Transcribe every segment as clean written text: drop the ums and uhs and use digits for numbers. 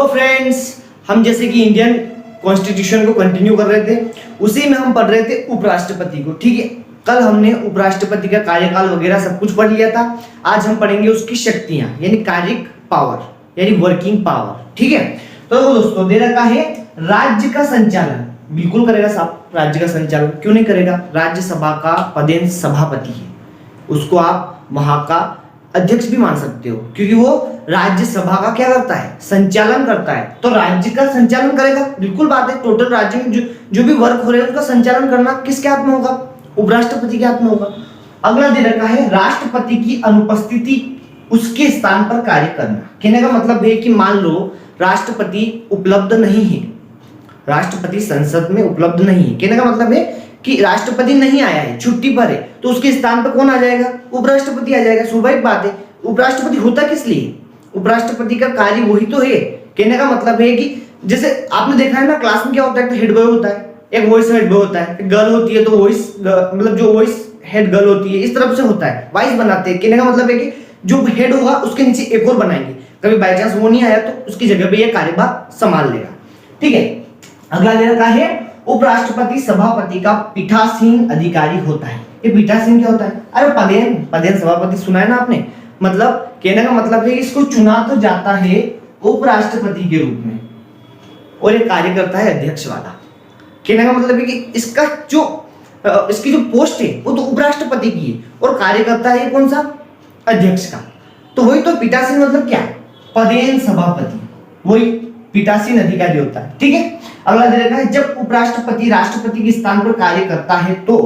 तो फ्रेंड्स, हम जैसे कि इंडियन कॉन्स्टिट्यूशन को कंटिन्यू कर रहे थे, उसी में हम पढ़ रहे थे उपराष्ट्रपति को। ठीक है, कल हमने उपराष्ट्रपति का कार्यकाल वगैरह सब कुछ पढ़ लिया था। आज हम पढ़ेंगे उसकी शक्तियां, यानी कार्यिक पावर, यानी वर्किंग पावर। ठीक है, तो दोस्तों दे रखा है राज्य का संचालन बिल्कुल करेगा साहब। राज्य का संचालन क्यों नहीं करेगा? राज्यसभा का पदेन सभापति है, उसको आप वहां का अध्यक्ष भी मान सकते हो, क्योंकि वो राज्यसभा का क्या करता है? संचालन करता है। तो राज्य का संचालन करेगा, बिल्कुल बात है। टोटल राज्य में जो भी वर्क हो रहे हैं उसका संचालन करना किसके हाथ में होगा? उपराष्ट्रपति के हाथ में होगा। अगला दे रखा है राष्ट्रपति की अनुपस्थिति उसके स्थान पर कार्य करना। कहने का मतलब है कि मान लो राष्ट्रपति उपलब्ध नहीं है, राष्ट्रपति संसद में उपलब्ध नहीं है, कहने का मतलब है कि राष्ट्रपति नहीं आया है, छुट्टी पर है, तो उसके स्थान पर कौन आ जाएगा? उपराष्ट्रपति आ जाएगा। स्वाभाविक बात है। उपराष्ट्रपति होता किस लिए? उपराष्ट्रपति का कार्य वही तो है। कहने का मतलब है कि जैसे आपने देखा है ना, क्लास में क्या होता है? तो हेड बॉय होता है, एक वॉइस हेड बॉय होता है, गर्ल होती है तो वॉइस मतलब जो वॉइस हेड गर्ल होती है, इस तरफ से होता है, वाइस बनाते हैं। कहने का मतलब है कि जो हेड होगा उसके नीचे एक और बनाएंगे, कभी बाई चांस वो नहीं आया तो उसकी जगह पे ये कार्यभार संभाल लेगा। ठीक है, अगला दे रखा है उपराष्ट्रपति सभापति का पीठासीन अधिकारी होता है। ये पीठासीन क्या होता है? अरे पदेन सभापति सुना है ना आपने? मतलब कहने का मतलब है इसको चुना तो जाता है उपराष्ट्रपति के रूप में और ये कार्य करता है अध्यक्ष वाला। कहने का मतलब है कि इसका जो इसकी जो पोस्ट है वो तो उपराष्ट्रपति की है और कार्य करता है कौन सा? अध्यक्ष का। तो वही तो पीठासीन मतलब क्या? पदेन सभापति, वही पीठासीन अधिकारी होता है। ठीक है, अगला दे रखा है जब उपराष्ट्रपति राष्ट्रपति के स्थान पर कार्य करता है तो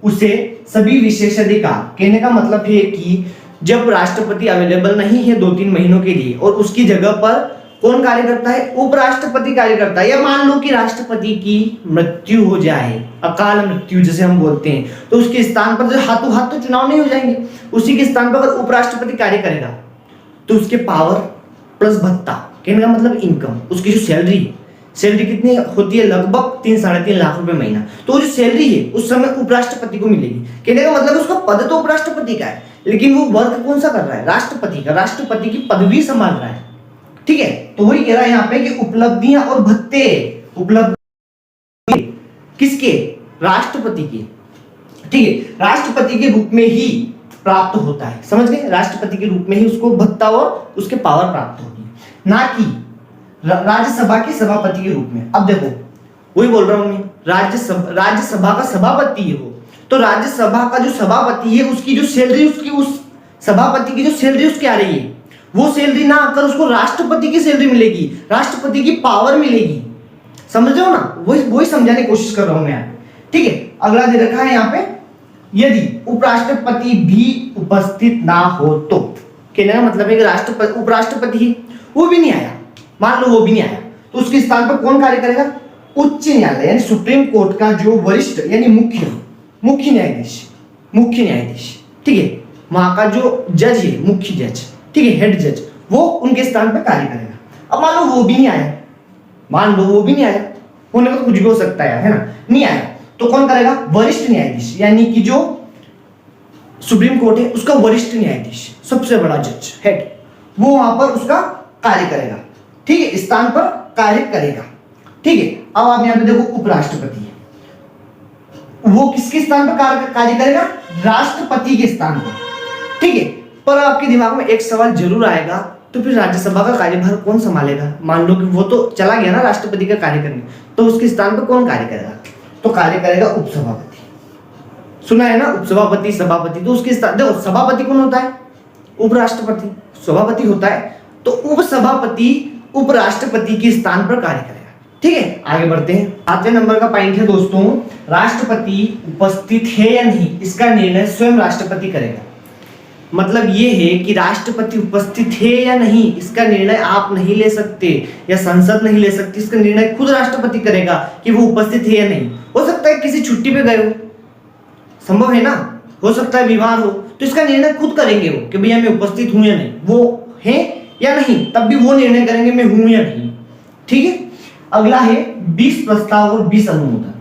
उसे सभी विशेषाधिकार। कहने का मतलब है कि जब राष्ट्रपति अवेलेबल नहीं है 2-3 महीनों के लिए और उसकी जगह पर कौन कार्य करता है? उपराष्ट्रपति कार्य करता है। या मान लो कि राष्ट्रपति की मृत्यु हो जाए, अकाल मृत्यु जैसे हम बोलते हैं, तो उसके स्थान पर जो हाथों हाथ तो चुनाव नहीं हो जाएंगे, उसी के स्थान पर अगर उपराष्ट्रपति कार्य करेगा तो उसके पावर प्लस भत्ता, कहने का मतलब इनकम, उसकी जो सैलरी कितनी होती है? लगभग 3-3.5 लाख रुपए महीना। तो वो जो सैलरी है उस समय उपराष्ट्रपति को मिलेगी। कहने का मतलब उसका पद तो उपराष्ट्रपति का है, लेकिन वो वर्क कौन सा कर रहा है? राष्ट्रपति का। राष्ट्रपति की पदवी संभाल रहा है। ठीक है, तो वही कह रहा है यहाँ पे कि उपलब्धियां और भत्ते उपलब्धि किसके? राष्ट्रपति के। ठीक है, राष्ट्रपति के रूप में ही प्राप्त होता है। समझ गए? राष्ट्रपति के रूप में ही उसको भत्ता और उसके पावर प्राप्त होगी, ना कि राज्यसभा के सभापति के रूप में। अब देखो, वही बोल रहा हूं मैं, राज्यसभा का सभापति है वो, तो राज्यसभा का जो सभापति है उसकी जो सैलरी, उसकी उस सभापति की जो सैलरी उसकी आ रही है, वो सैलरी ना आकर उसको राष्ट्रपति की सैलरी मिलेगी, राष्ट्रपति की पावर मिलेगी। समझ रहे हो ना? वही समझाने की कोशिश कर रहा हूं मैं यहाँ। ठीक है, अगला दे रखा है यहाँ पे यदि उपराष्ट्रपति भी उपस्थित ना हो तो। कहने का मतलब है कि उपराष्ट्रपति ही वो भी नहीं आया, मान लो वो भी नहीं आया, तो उसके स्थान पर कौन कार्य करेगा? उच्च न्यायालय यानी सुप्रीम कोर्ट का जो वरिष्ठ यानी मुख्य न्यायाधीश। ठीक है, वहां का जो जज है, मुख्य जज, ठीक है, हेड जज, वो उनके स्थान पर कार्य करेगा। अब मान लो वो भी नहीं आया, होने को तो कुछ भी हो सकता है ना? नहीं आया तो कौन करेगा? वरिष्ठ न्यायाधीश, यानी कि जो सुप्रीम कोर्ट है उसका वरिष्ठ न्यायाधीश, सबसे बड़ा जज, हेड, वो वहां पर उसका कार्य करेगा। ठीक है, स्थान पर कार्य करेगा। ठीक है, अब आप यहां पे देखो उपराष्ट्रपति है, वो किसके स्थान पर कार्य करेगा? राष्ट्रपति के स्थान पर। ठीक है, पर आपके दिमाग में एक सवाल जरूर आएगा, तो फिर राज्यसभा का कार्यभार कौन संभालेगा? मान लो कि वो तो चला गया ना राष्ट्रपति का कार्य करने, तो उसके स्थान पर कौन कार्य करेगा? तो कार्य करेगा उपसभापति। सुना है ना, उपसभापति, सभापति। तो उसके स्थान, देखो सभापति कौन होता है? उपराष्ट्रपति। सभापति होता है तो उपसभापति उपराष्ट्रपति के स्थान पर कार्य करेगा। ठीक है, आगे बढ़ते हैं। 8वें नंबर का पॉइंट है दोस्तों, राष्ट्रपति उपस्थित है या नहीं इसका निर्णय स्वयं राष्ट्रपति करेगा। मतलब ये है कि राष्ट्रपति उपस्थित है या नहीं इसका निर्णय आप नहीं ले सकते या संसद नहीं ले सकती, इसका निर्णय खुद राष्ट्रपति करेगा कि वो उपस्थित है या नहीं। हो सकता है किसी छुट्टी पे गए हो, संभव है ना, हो सकता है बीमार हो, तो इसका निर्णय खुद करेंगे वो कि भैया मैं उपस्थित हूं या नहीं, वो है या नहीं, तब भी वो निर्णय करेंगे मैं हूं या नहीं। ठीक है, अगला है 20 प्रस्ताव और 20 अनुमोदन।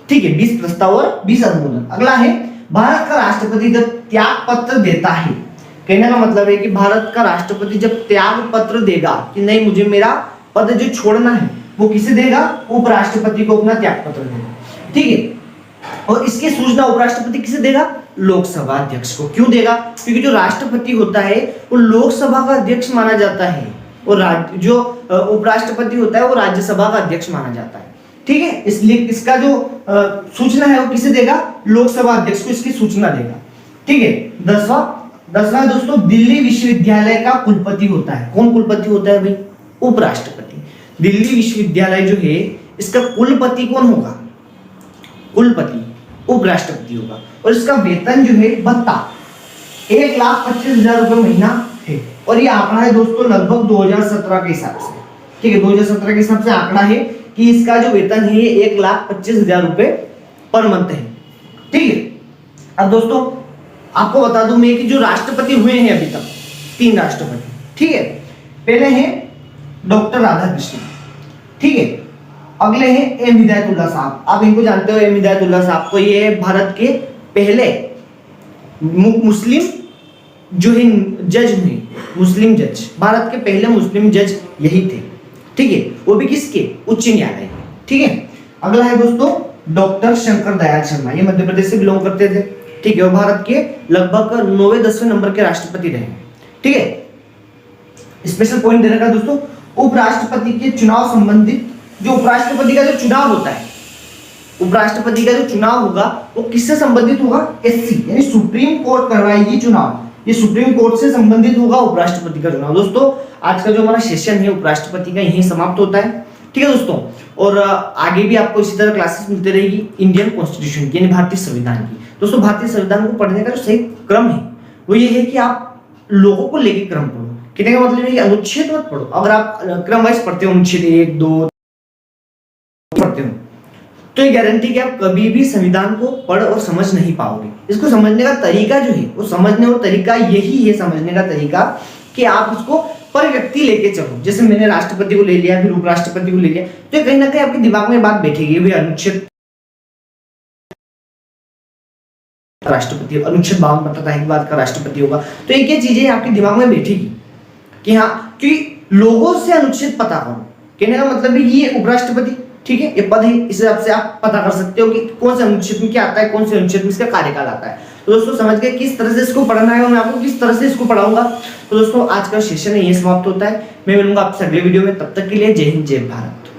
ठीक है, 20 प्रस्ताव और 20 अनुमोदन। अगला है भारत का राष्ट्रपति जब त्याग पत्र देता है। कहने का मतलब है कि भारत का राष्ट्रपति जब त्याग पत्र देगा कि नहीं मुझे मेरा पद जो छोड़ना है वो किसे देगा? उपराष्ट्रपति को अपना त्याग पत्र देगा, ठीक है। और इसकी सूचना उपराष्ट्रपति किसे देगा? लोकसभा अध्यक्ष को। क्यों देगा? क्योंकि जो राष्ट्रपति होता है वो लोकसभा का अध्यक्ष माना जाता है, और जो उपराष्ट्रपति होता है वो राज्यसभा का अध्यक्ष माना जाता है, ठीक है। इसलिए इसका जो सूचना है वो किसे देगा? लोकसभा अध्यक्ष को इसकी सूचना देगा, ठीक है। दसवां दोस्तों, दिल्ली विश्वविद्यालय का कुलपति होता है। कौन कुलपति होता है भाई? उपराष्ट्रपति। दिल्ली विश्वविद्यालय जो है इसका कुलपति कौन होगा? कुलपति उपराष्ट्रपति होगा। और इसका वेतन जो है भत्ता 1,25,000 रुपए महीना है। और ये आंकड़ा है दोस्तों लगभग 2017 के हिसाब से, ठीक है। 2017 के हिसाब से आंकड़ा है कि इसका जो वेतन है 1,25,000 रुपए पर मंथ है, ठीक है। अब दोस्तों आपको बता दूं मैं कि जो राष्ट्रपति हुए हैं अभी तक 3 राष्ट्रपति, ठीक है। पहले हैं डॉक्टर राधाकृष्णन, ठीक है। अगले हैं एम हिदायतुल्लाह साहब। आप इनको जानते हो, एम हिदायतुल्लाह साहब को। ये भारत के पहले मुस्लिम जो है जज हुए, मुस्लिम जज, भारत के पहले मुस्लिम जज यही थे, ठीक है। वो भी किसके? उच्च न्यायालय, ठीक है। अगला है दोस्तों डॉक्टर शंकर दयाल शर्मा। ये मध्य प्रदेश से बिलोंग करते थे, ठीक है। और भारत के लगभग 9वें-10वें नंबर के राष्ट्रपति रहे, ठीक है। स्पेशल पॉइंट दे रखा है दोस्तों, उपराष्ट्रपति के चुनाव संबंधित जो उपराष्ट्रपति का जो चुनाव होता है, उपराष्ट्रपति का जो चुनाव होगा वो किससे संबंधित होगा? एससी यानी सुप्रीम कोर्ट करवाएगी चुनाव। ये सुप्रीम कोर्ट से संबंधित होगा उपराष्ट्रपति का चुनाव। दोस्तों आज का जो हमारा सेशन है उपराष्ट्रपति का यहीं समाप्त होता है, ठीक है दोस्तों। और आगे भी आपको इसी तरह क्लासेस मिलती रहेगी इंडियन कॉन्स्टिट्यूशन की यानी भारतीय संविधान की। दोस्तों भारतीय संविधान को पढ़ने का जो सही क्रम है वो ये है कि आप लोगों को लेके क्रम पढ़ो। कहने का मतलब है कि अनुच्छेद मत पढ़ो। अगर आप क्रम वाइज पढ़ते हो, अनुच्छेद 1, 2 पढ़ते हो, तो ये गारंटी कि आप कभी भी संविधान को पढ़ और समझ नहीं पाओगे। इसको समझने का तरीका जो है वो समझने और तरीका यही है, समझने का तरीका कि आप उसको पर व्यक्ति लेके चलो। जैसे मैंने राष्ट्रपति को ले लिया, फिर उपराष्ट्रपति को ले लिया, तो कहीं ना कहीं आपके दिमाग में बात बैठेगी भाई अनुच्छेद राष्ट्रपति, अनुच्छेद 52 बताता है कि बात का राष्ट्रपति होगा। तो एक ये चीजें आपके दिमाग में बैठेगी कि हाँ, क्योंकि लोगों से अनुच्छेद पता करो। कहने का मतलब है ये उपराष्ट्रपति, ठीक है, ये पद है, इस हिसाब से आप पता कर सकते हो कि कौन से अनुच्छेद में क्या आता है, कौन से अनुच्छेद में इसका कार्यकाल आता है। तो दोस्तों समझ गए किस तरह से इसको पढ़ना है, मैं आपको किस तरह से इसको पढ़ाऊंगा। तो दोस्तों आज का सेशन ये समाप्त होता है। मैं मिलूंगा आपसे अगले वीडियो में, तब तक के लिए जय हिंद, जय भारत।